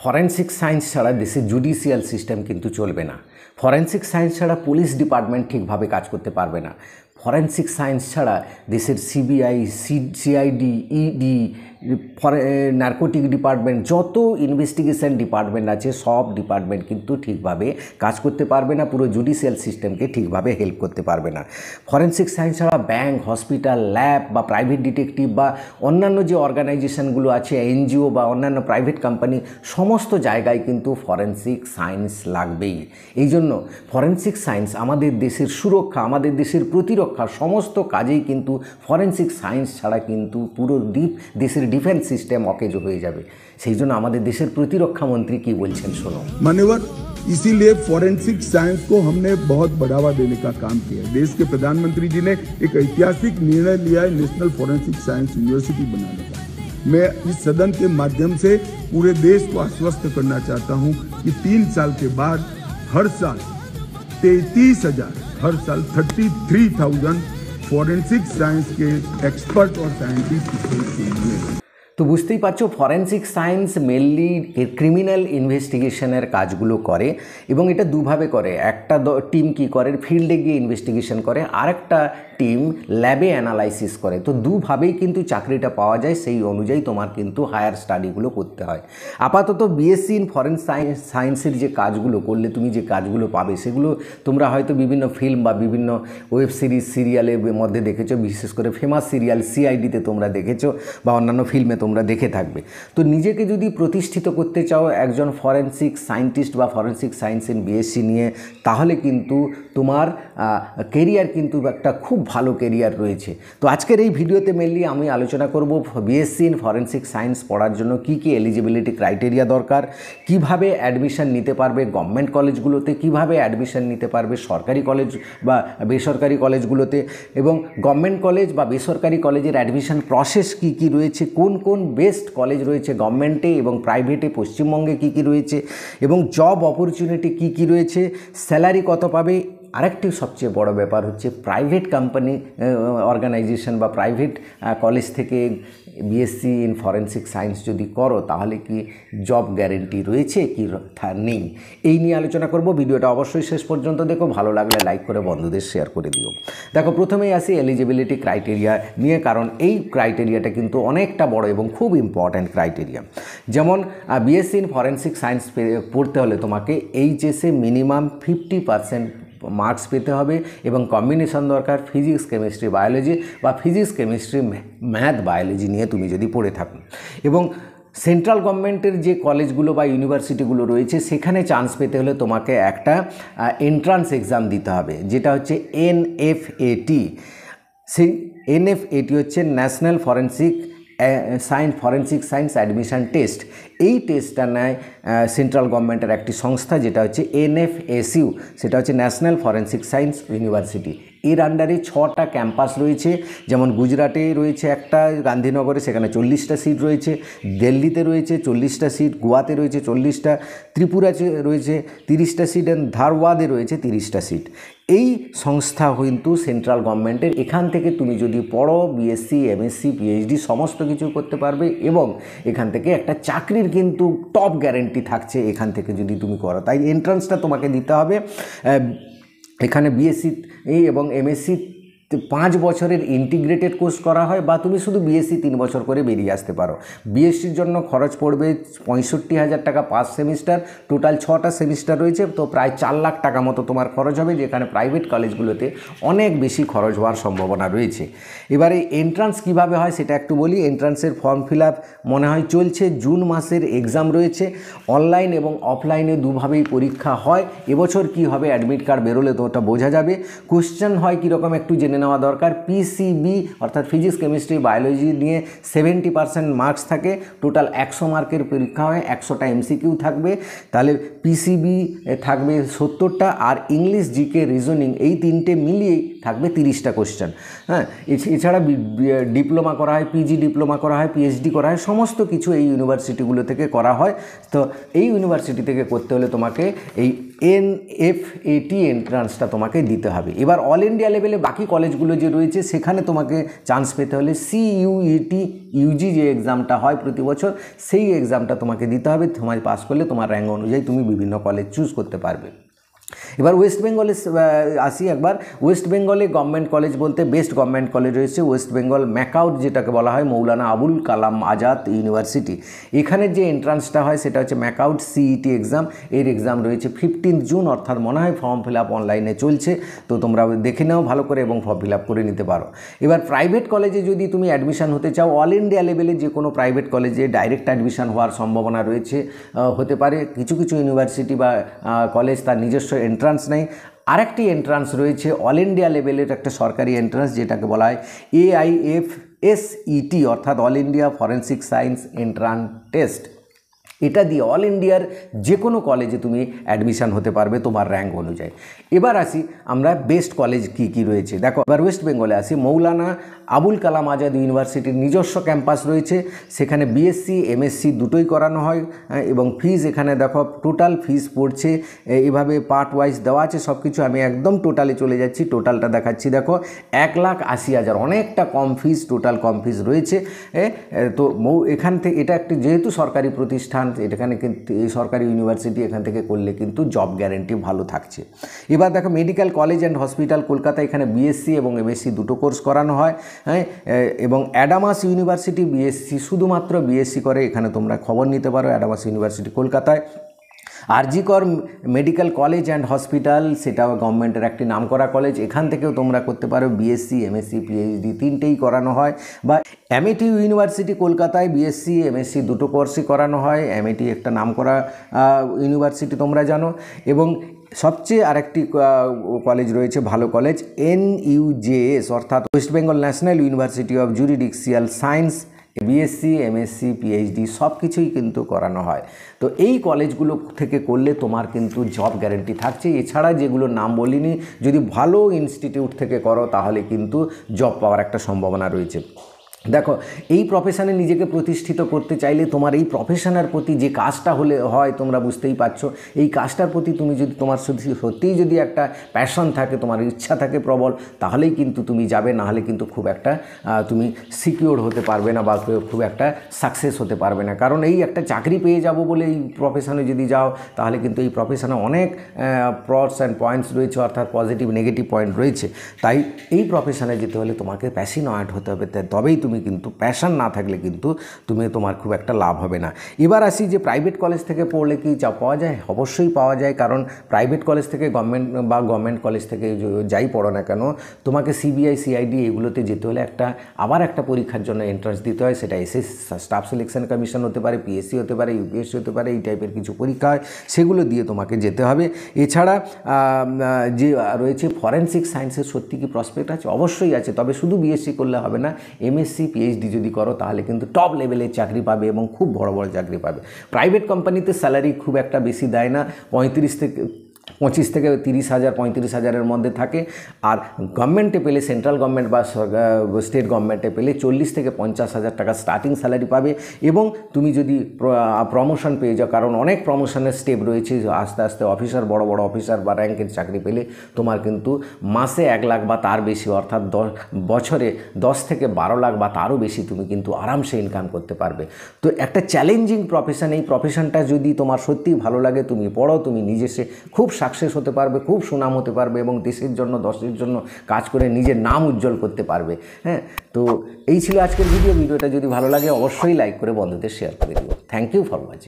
Forensic science ছাড়া দেশের judicial system কিন্তু চলবে না। ফরেন্সিক সায়েন্স ছাড়া পুলিশ ডিপার্টমেন্ট ঠিকভাবে কাজ করতে পারবে না। ফরেন্সিক সায়েন্স ছাড়া দেশের CBI, CID, ED, narcotic department, যত ইনভেস্টিগেশন ডিপার্টমেন্ট আছে সব ডিপার্টমেন্ট কিন্তু ঠিকভাবে কাজ করতে পারবে না, পুরো জুডিশিয়াল সিস্টেমকে ঠিকভাবে হেল্প করতে পারবে না। ফরেন্সিক সায়েন্স ছাড়া ব্যাংক, হসপিটাল, ল্যাব বা প্রাইভেট ডিটেকটিভ বা অন্যান্য যে অর্গানাইজেশনগুলো আছে, এনজিও বা অন্যান্য প্রাইভেট কোম্পানি, সমস্ত জায়গায় কিন্তু ফরেন্সিক সায়েন্স লাগবেই। এই জন্য ফরেন্সিক সায়েন্স আমাদের দেশের সুরক্ষা, আমাদের দেশের প্রতিরক্ষা, সমস্ত কাজেই কিন্তু ফরেন্সিক সায়েন্স ছাড়া কিন্তু পুরো দেশের ডিফেন্স সিস্টেম অকেজো হয়ে যাবে। সেই জন্য আমাদের দেশের প্রতিরক্ষা মন্ত্রী কি বলছেন শোনো। मान्यवर, इसीलिए फॉरेंसिक साइंस को हमने बहुत बढ़ावा देने का काम किया है। देश के प्रधानमंत्री जी ने एक ऐतिहासिक निर्णय लिया है नेशनल फॉरेंसिक साइंस यूनिवर्सिटी बनाने का। मैं इस सदन के माध्यम से पूरे देश को आश्वस्त करना चाहता हूं कि 3 साल के बाद हर साल 33,000, हर साल 33,000 फॉरेंसिक साइंस के एक्सपर्ट और साइंटिस्ट मिलेंगे। তো বুঝতেই পারছো, ফরেন্সিক সায়েন্স মেনলি ক্রিমিনাল ইনভেস্টিগেশনের কাজগুলো করে এবং এটা দুভাবে করে। একটা টিম কি করে, ফিল্ডে গিয়ে ইনভেস্টিগেশন করে, আরেকটা টিম ল্যাবে অ্যানালাইসিস করে। তো দুভাবেই কিন্তু চাকরিটা পাওয়া যায়, সেই অনুযায়ী তোমার কিন্তু হায়ার স্টাডিগুলো করতে হয়। আপাতত বিএসসি ইন ফরেন সায়েন্সের যে কাজগুলো করলে তুমি যে কাজগুলো পাবে সেগুলো তোমরা হয়তো বিভিন্ন ফিল্ম বা বিভিন্ন ওয়েব সিরিজ, সিরিয়ালের মধ্যে দেখেছো, বিশেষ করে ফেমাস সিরিয়াল সিআইডিতে তোমরা দেখেছো বা অন্যান্য ফিল্মে তোমরা দেখে থাকবে। তো নিজেকে যদি প্রতিষ্ঠিত করতে চাও একজন ফরেন্সিক সায়েন্টিস্ট বা ফরেন্সিক সায়েন্স ইন বিএসসি নিয়ে, তাহলে কিন্তু তোমার কেরিয়ার কিন্তু একটা খুব ভালো কেরিয়ার রয়েছে। তো আজকের এই ভিডিওতে মেনলি আমি আলোচনা করব বিএসসি ইন ফরেন্সিক সায়েন্স পড়ার জন্য কী কী এলিজিবিলিটি ক্রাইটেরিয়া দরকার, কিভাবে অ্যাডমিশন নিতে পারবে গভর্নমেন্ট কলেজগুলোতে, কিভাবে অ্যাডমিশন নিতে পারবে সরকারি কলেজ বা বেসরকারি কলেজগুলোতে, এবং গভর্নমেন্ট কলেজ বা বেসরকারি কলেজের অ্যাডমিশন প্রসেস কী কী রয়েছে, কোন কোন বেস্ট কলেজ রয়েছে গভর্নমেন্টে এবং প্রাইভেটে পশ্চিমবঙ্গে কী কী রয়েছে, এবং জব অপরচুনিটি কী কী রয়েছে, স্যালারি কত পাবে। আরেকটি সবচেয়ে বড় ব্যাপার হচ্ছে প্রাইভেট কোম্পানি, অর্গানাইজেশন বা প্রাইভেট কলেজ থেকে বিএসসি ইন ফরেন্সিক সায়েন্স যদি করো তাহলে কি জব গ্যারেন্টি রয়েছে কি নেই, এই নিয়ে আলোচনা করব। ভিডিওটা অবশ্যই শেষ পর্যন্ত দেখো, ভালো লাগলে লাইক করে বন্ধুদের শেয়ার করে দিও। দেখো, প্রথমেই আসি এলিজিবিলিটি ক্রাইটেরিয়া নিয়ে, কারণ এই ক্রাইটেরিয়াটা কিন্তু অনেকটা বড় এবং খুব ইম্পর্ট্যান্ট ক্রাইটেরিয়া। যেমন বিএসসি ইন ফরেন্সিক সায়েন্স পড়তে হলে তোমাকে এইচএসে মিনিমাম 50% মার্কস পেতে হবে এবং কম্বিনেশন দরকার ফিজিক্স, কেমিস্ট্রি, বায়োলজি বা ফিজিক্স, কেমিস্ট্রি, ম্যাথ, বায়োলজি নিয়ে তুমি যদি পড়ে থাকো। এবং সেন্ট্রাল গভর্নমেন্টের যে কলেজগুলো বা ইউনিভার্সিটিগুলো রয়েছে সেখানে চান্স পেতে হলে তোমাকে একটা এন্ট্রান্স এক্সাম দিতে হবে, যেটা হচ্ছে এনএফএটি। সেই এনএফএটি হচ্ছে national forensic science admission test. এই টেস্টটা নেয় সেন্ট্রাল গভর্নমেন্টের একটি সংস্থা, যেটা হচ্ছে এনএফএসইউ, সেটা হচ্ছে ন্যাশনাল ফরেন্সিক সায়েন্স ইউনিভার্সিটি। এর আন্ডারে 6টা ক্যাম্পাস রয়েছে, যেমন গুজরাটে রয়েছে একটা, গান্ধীনগরে, সেখানে 40টা সিট রয়েছে, দিল্লিতে রয়েছে 40টা সিট, গোয়াতে রয়েছে 40টা, ত্রিপুরাতে রয়েছে 30টা সিট, এবং ধারওয়াদে রয়েছে 30টা সিট। এই সংস্থা কিন্তু সেন্ট্রাল গভর্নমেন্টের। এখান থেকে তুমি যদি পড়ো বিএসসি, এমএসসি, পিএইচডি সমস্ত কিছু করতে পারবে এবং এখান থেকে একটা চাকরির কিন্তু টপ গ্যারেন্টি থাকছে এখান থেকে যদি তুমি করো। তাই এন্ট্রান্সটা তোমাকে দিতে হবে। এখানে বিএসসি এবং এমএসসি 5 বছরের ইন্টিগ্রেটেড কোর্স করা হয়, বা তুমি শুধু বিএসসি 3 বছর করে বেরিয়ে আসতে পারো। বিএসসির জন্য খরচ পড়বে 65,000 টাকা 5 সেমিস্টার, টোটাল 6টা সেমিস্টার রয়েছে, তো প্রায় 4 লাখ টাকা মতো তোমার খরচ হবে, যেখানে প্রাইভেট কলেজগুলোতে অনেক বেশি খরচ হওয়ার সম্ভাবনা রয়েছে। এবারে এন্ট্রান্স কিভাবে হয় সেটা একটু বলি। এন্ট্রান্সের ফর্ম ফিল আপ মনে হয় চলছে, জুন মাসের এক্সাম রয়েছে, অনলাইন এবং অফলাইনে দুভাবেই পরীক্ষা হয়। এবছর কি হবে অ্যাডমিট কার্ড বেরোলে তো ওটা বোঝা যাবে। কোশ্চেন হয় কীরকম একটু জেনে নেওয়া দরকার। পিসিবি অর্থাৎ ফিজিক্স, কেমিস্ট্রি, বায়োলজি নিয়ে 70% মার্কস থাকে, টোটাল 100 মার্কের পরীক্ষা হয়, 100টা এমসিকিউ থাকবে, তাহলে পিসিবি থাকবে 70টা, আর ইংলিশ, জিকে, রিজনিং এই 3টে মিলিয়েই থাকবে 30টা কোশ্চেন। হ্যাঁ, এছাড়া ডিপ্লোমা করা হয়, পিজি ডিপ্লোমা করা হয়, পিএইচডি করা হয়, সমস্ত কিছু এই ইউনিভার্সিটিগুলো থেকে করা হয়। তো এই ইউনিভার্সিটি থেকে করতে হলে তোমাকে এই এনএফএটি এন্ট্রান্সটা তোমাকে দিতে হবে। এবার অল ইন্ডিয়া লেভেলে বাকি কলেজ কলেজগুলো যে রয়েছে সেখানে তোমাকে চান্স পেতে হলে CUET ইউজি যে এক্সামটা হয় প্রতি বছর সেই এক্সামটা তোমাকে দিতে হবে। তোমার পাস করলে তোমার র্যাঙ্ক অনুযায়ী তুমি বিভিন্ন কলেজ চুজ করতে পারবে। এবার ওয়েস্ট বেঙ্গলে আসি একবার। ওয়েস্ট বেঙ্গলে গভর্নমেন্ট কলেজ বলতে বেস্ট গভর্নমেন্ট কলেজ রয়েছে ওয়েস্ট বেঙ্গল ম্যাকাউট, যেটাকে বলা হয় মৌলানা আবুল কালাম আজাদ ইউনিভার্সিটি। এখানের যে এন্ট্রান্সটা হয় সেটা হচ্ছে ম্যাকাউট CET এক্সাম। এর এক্সাম রয়েছে 15 জুন, অর্থাৎ মনে হয় ফর্ম ফিল আপ অনলাইনে চলছে, তো তোমরা দেখে নাও ভালো করে এবং ফর্ম ফিল আপ করে নিতে পারো। এবার প্রাইভেট কলেজে যদি তুমি অ্যাডমিশন হতে চাও, অল ইন্ডিয়া লেভেলে যে কোনো প্রাইভেট কলেজে ডাইরেক্ট অ্যাডমিশন হওয়ার সম্ভাবনা রয়েছে, হতে পারে। কিছু কিছু ইউনিভার্সিটি বা কলেজ তার নিজস্ব এন্ট্রান্স নেই। আরেকটি এন্ট্রান্স রয়েছে অল ইন্ডিয়া লেভেলের একটা সরকারি এন্ট্রান্স, যেটাকে বলা হয় AIFSET, অর্থাৎ all India forensic science entrance test. এটা দিয়ে অল ইন্ডিয়ার যে কোনো কলেজে তুমি অ্যাডমিশন হতে পারবে তোমার র্যাঙ্ক অনুযায়ী। এবার আসি আমরা বেস্ট কলেজ কি কি রয়েছে। দেখো, এবার ওয়েস্ট বেঙ্গলে আসি। মৌলানা আবুল কালাম আজাদ ইউনিভার্সিটির নিজস্ব ক্যাম্পাস রয়েছে, সেখানে BSc MSc দুটোই করানো হয় এবং ফিজ এখানে দেখো টোটাল ফিজ পড়ছে এভাবে পার্ট ওয়াইজ দেওয়া আছে সব কিছু। আমি একদম টোটালে চলে যাচ্ছি, টোটালটা দেখাচ্ছি। দেখো 1,80,000, অনেকটা কম ফিজ, টোটাল কম ফিজ রয়েছে। তো এখান থেকে এটা একটি যেহেতু সরকারি প্রতিষ্ঠান, এখানে কিন্তু এই সরকারি ইউনিভার্সিটি, এখান থেকে করলে কিন্তু জব গ্যারেন্টি ভালো থাকছে। এবার দেখো medical college and hospital Kolkata, এখানে BSc এবং MSc দুটো কোর্স করানো হয়। হ্যাঁ, এবং অ্যাডামাস ইউনিভার্সিটি BSc, শুধুমাত্র BSc করে, এখানে তোমরা খবর নিতে পারো। অ্যাডামাস ইউনিভার্সিটি কলকাতায়। RG Kar medical college and hospital, সেটাও গভর্নমেন্টের একটি নামকরা কলেজ, এখান থেকেও তোমরা করতে পারো। BSc MSc PhD তিনটেই করানো হয়। বা MIT ইউনিভার্সিটি কলকাতায় BSc MSc দুটো কোর্সই করানো হয়। MIT একটা নামকরা ইউনিভার্সিটি, তোমরা জানো। এবং সবচেয়ে আরেকটি কলেজ রয়েছে ভালো কলেজ, NUJS, অর্থাৎ West Bengal National University of juridical science. BSc MSc PhD সব কিছুই কিন্তু করানো হয়। তো এই কলেজগুলো থেকে করলে তোমার কিন্তু জব গ্যারেন্টি থাকছে। এছাড়া যেগুলো নাম বলিনি, যদি ভালো ইনস্টিটিউট থেকে করো তাহলে কিন্তু জব পাওয়ার একটা সম্ভাবনা রয়েছে। দেখো, এই প্রফেশনে নিজেকে প্রতিষ্ঠিত করতে চাইলে তোমার এই প্রফেশনের প্রতি যে কাজটা হলে হয়, তোমরা বুঝতেই পারছো, এই কাজটার প্রতি তুমি যদি তোমার সত্যিই যদি একটা প্যাশন থাকে, তোমার ইচ্ছা থাকে প্রবল, তাহলেই কিন্তু তুমি যাবে, নাহলে কিন্তু খুব একটা তুমি সিকিউর হতে পারবে না বা খুব একটা সাকসেস হতে পারবে না। কারণ এই একটা চাকরি পেয়ে যাব বলে এই প্রফেশনে যদি যাও, তাহলে কিন্তু এই প্রফেশনে অনেক প্রস অ্যান্ড পয়েন্টস রয়েছে, অর্থাৎ পজিটিভ নেগেটিভ পয়েন্ট রয়েছে। তাই এই প্রফেশনে যেতে হলে তোমাকে প্যাশনেট হতে হবে, তবেই তুমি কিন্তু, প্যাশন না থাকলে কিন্তু তোমার খুব একটা লাভ হবে না। এবার আসি যে প্রাইভেট কলেজ থেকে পড়লে কি জব পাওয়া যায়? অবশ্যই পাওয়া যায়, কারণ প্রাইভেট কলেজ থেকে গভর্নমেন্ট কলেজ থেকে যাই পড়ো না কেন, তোমাকে CBI CID এগুলোতে যেতে হলে আবার একটা পরীক্ষার জন্য এন্ট্রান্স দিতে হয়। সেটা স্টাফ সিলেকশন কমিশন হতে পারে, PSC হতে পারে, UPSC হতে পারে, এই টাইপের কিছু পরীক্ষা হয়, সেগুলো দিয়ে তোমাকে যেতে হবে। এছাড়া যে রয়েছে ফরেনসিক সায়েন্সের সত্যি কি প্রসপেক্ট আছে? অবশ্যই আছে, তবে শুধু BSc করলে হবে না, MSc PhD যদি করো তাহলে কিন্তু টপ লেভেলের চাকরি পাবে এবং খুব বড় বড় চাকরি পাবে। প্রাইভেট কোম্পানিতে স্যালারি খুব একটা বেশি দেয় না, 25 থেকে 30,000 35,000-এর মধ্যে থাকে। আর গভর্নমেন্টে পেলে, সেন্ট্রাল গভর্নমেন্ট বা স্টেট গভর্নমেন্টে পেলে 40 থেকে 50,000 টাকা স্টার্টিং স্যালারি পাবে। এবং তুমি যদি প্রমোশন পেয়ে যাও, কারণ অনেক প্রমোশনের স্টেপ রয়েছে, আস্তে আস্তে অফিসার, বড় বড় অফিসার বা র্যাঙ্কের চাকরি পেলে তোমার কিন্তু মাসে 1 লাখ বা তার বেশি, অর্থাৎ বছরে 10 থেকে 12 লাখ বা তারও বেশি তুমি কিন্তু আরামসে ইনকাম করতে পারবে। তো একটা চ্যালেঞ্জিং প্রফেশন, এই প্রফেশনটা যদি তোমার সত্যিই ভালো লাগে, তুমি পড়ো, তুমি নিজে খুব সাকসেস হতে পারবে, খুব সুনাম হতে পারবে এবং দেশের জন্য, দশের জন্য কাজ করে নিজের নাম উজ্জ্বল করতে পারবে। হ্যাঁ, তো এই ছিল আজকের ভিডিওটা যদি ভালো লাগে অবশ্যই লাইক করে বন্ধুদের শেয়ার করে দিও। Thank you for watching.